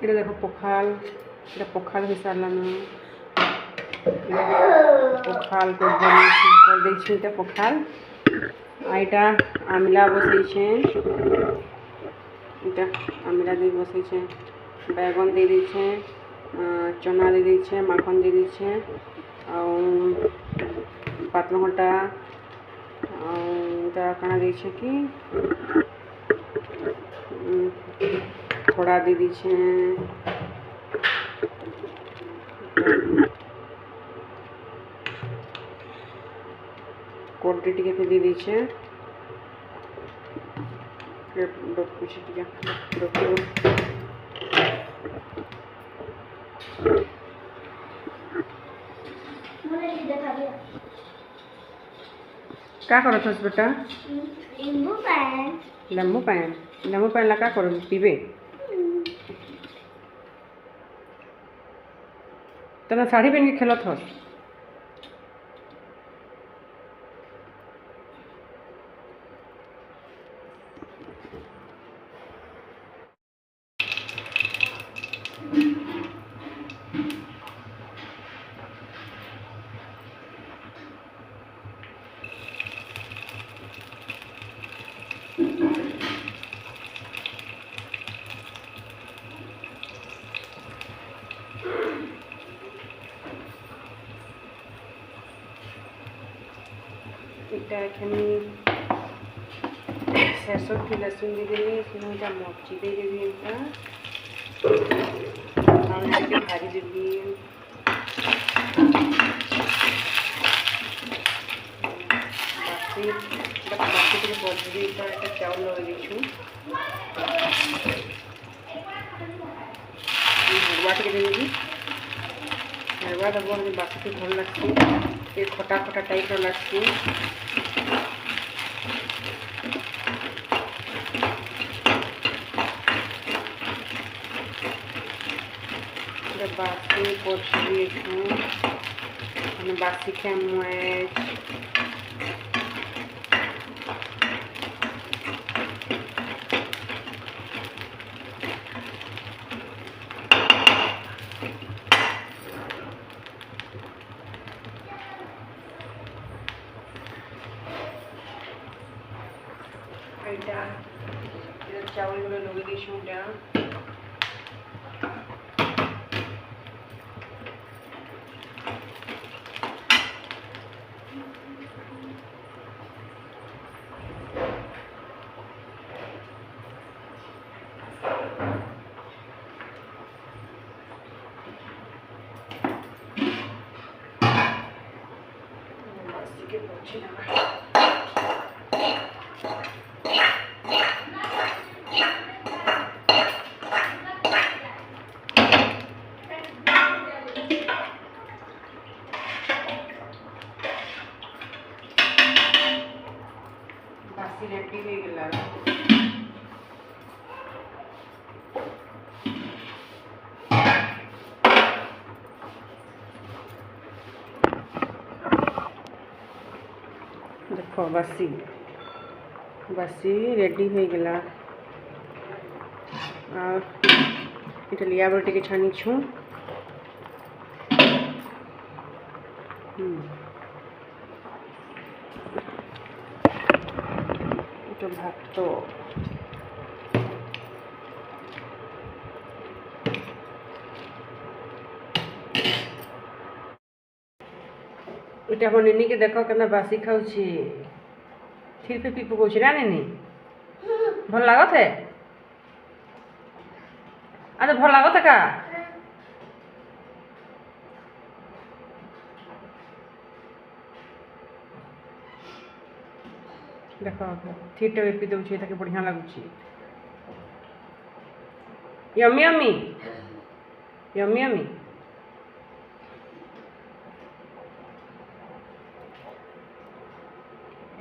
এটা দেখো পখাল, এটা পখাল হয়ে সারলাম, পখাল କରିଦେଇଛି এটা পখাল। এটা আমিলা বসাইছে, এটা আমিলা দিয়ে বসাইছে, বেগুন দিয়ে দিয়েছে, চনা দিয়ে দিয়েছে, মাখন দিয়ে দিয়েছে, পাতলঘଣ୍ଟା, এটা কাଣା ଦେଇছে କି थोड़ा दे दीजिए, कोटी टिके दे दीजिए, क्या करो थोस बेटा? লেম্বু পান ला का करो पीबे? तना साड़ी पहन के खेलत हस? এটা এখানে सरसों की लहसुन दे देंगे, इसमें এটা मिर्ची दे देंगे, এটা और इसके भारी दे देंगे, बाकी के बजरी का এটা চাউল লগে দিছু, हलवा टिके देबी, हलवा दबो बाकी के भल लगसी, ये खटा खटा टाइप रो लगसी। बासी पोछी बासी खेमुएज चावल लगे दिशु रेडी हो गला। देखो बासी रेडी हो गला। इटा लिया बटे के छानी छू। भात इटा हम निनी के देख के बासी खाऊची फिर पी पकाऊँ ना निनी भल लागत है। अरे भल लागत है का देख ठीक पी दूसरी ताकि बढ़िया लगुच। यम्मी यम्मी यम्मी यम्मी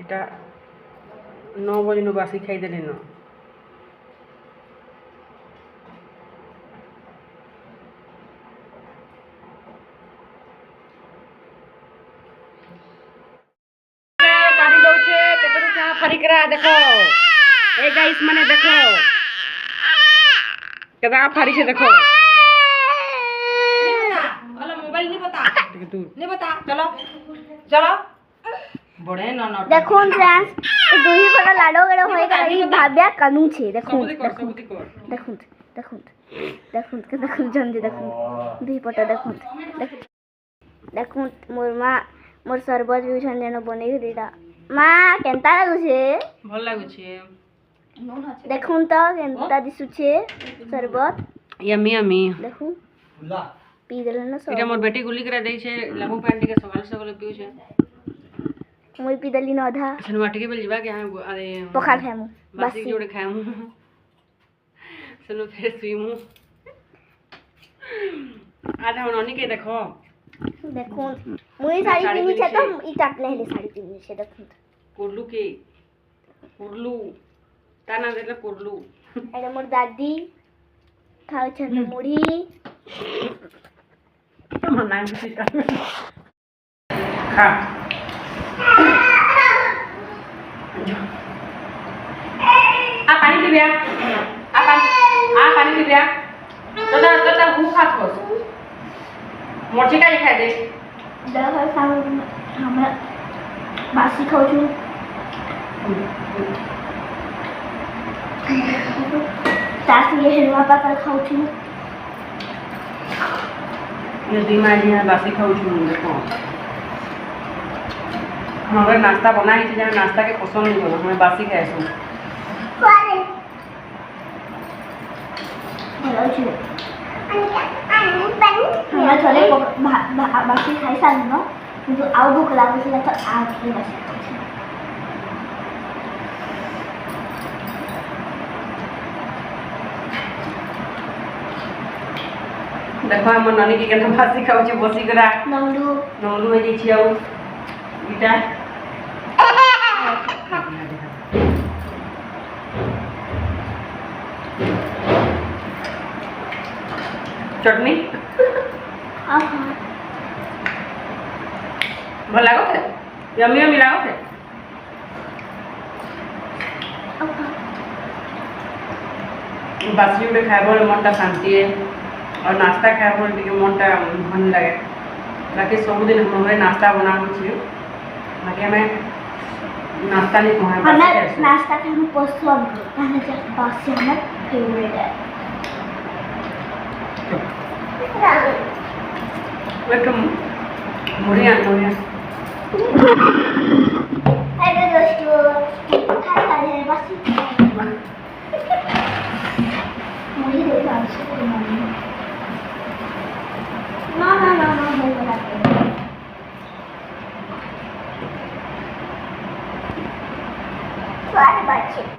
এটা 9 बजे नु बासी खाई देले न। फरिकरा देखो ए गाइस माने देखो केदा फारी छे देखो। तू नहीं बता चलो चलो बड़े न न দেখুন फ्रेंड्स দুই ফটা লাডো গড় হয়ে গেল এই ভাবিয়া কানু ছে দেখুন দেখুন দেখুন দেখুন দেখুন জন্দি দেখুন দুই ফটা দেখুন দেখুন মোর মা মোর সরবত বিউছন যেন বনেই দিটা মা কেনতা লাগুছে ভাল লাগুছে দেখুন তো কেনতা দিସୁছে সরবত यम्मी यम्मी দেখুন পি দেলেন না সব এটা মোর বেটি গুলি করে দেইছে লেমু পানি টিকে সকাল সকাল পিউছে মই পি দেলি না অধা সেন মাটিকে বেল ଯିବା કે আরে পখাল খামু বাসি जोड़े खाएमु चलो फिर सुईमु आधा ननी के देखो দেখুন মই শাড়ি পিনিছে তো ই চাপলে হেলে শাড়ি পিনিছে দেখুন कुर्लू के कुर्लू ताना देले कुर्लू এটা মোর দাদি খাওছেন মুড়ি আমার নাম কি খা आ पानी पी बिया आ पानी पी बिया तो भूख खात हो मोची का खाए दे দেখ সামনে আমরা বাসি খাওছু तासी ये हलवा पाकर खाऊछु ये दिमाग में बासी खाऊ छु देखो हमारे नाश्ता बनाई थी जहाँ नाश्ता के पसंद नहीं होला हमें बासी खाए छु पारे हेलो छु हमरा थोड़े बासी खाई सान न কিন্তু আউ ভুক লাগছিল তো আর কি বাসি খাচ্ছি देखो हम नानी के केना बासी खाऊ छु बसी करा नंदू नौलू में जे छियौ बेटा चटनी भल लागो थे यम्मी यम्मी लागो थे बासी उठे खाए बोले मनटा शांति है और नाश्ता खाए बोले टिके मनटा भल लगे बाकी सबुदिन हमें नाश्ता बना छी बाकी हमें नाश्ता नहीं कहै हमें नाश्ता खाना पसंद है खाना चाहिए बासी हमारा फेवरेट है एकदम बढ़िया बढ़िया अरे दोस्तों खाता है बासी मुझे देखा अच्छे से ना ना ना ना नहीं बनाते स्वाद बच्चे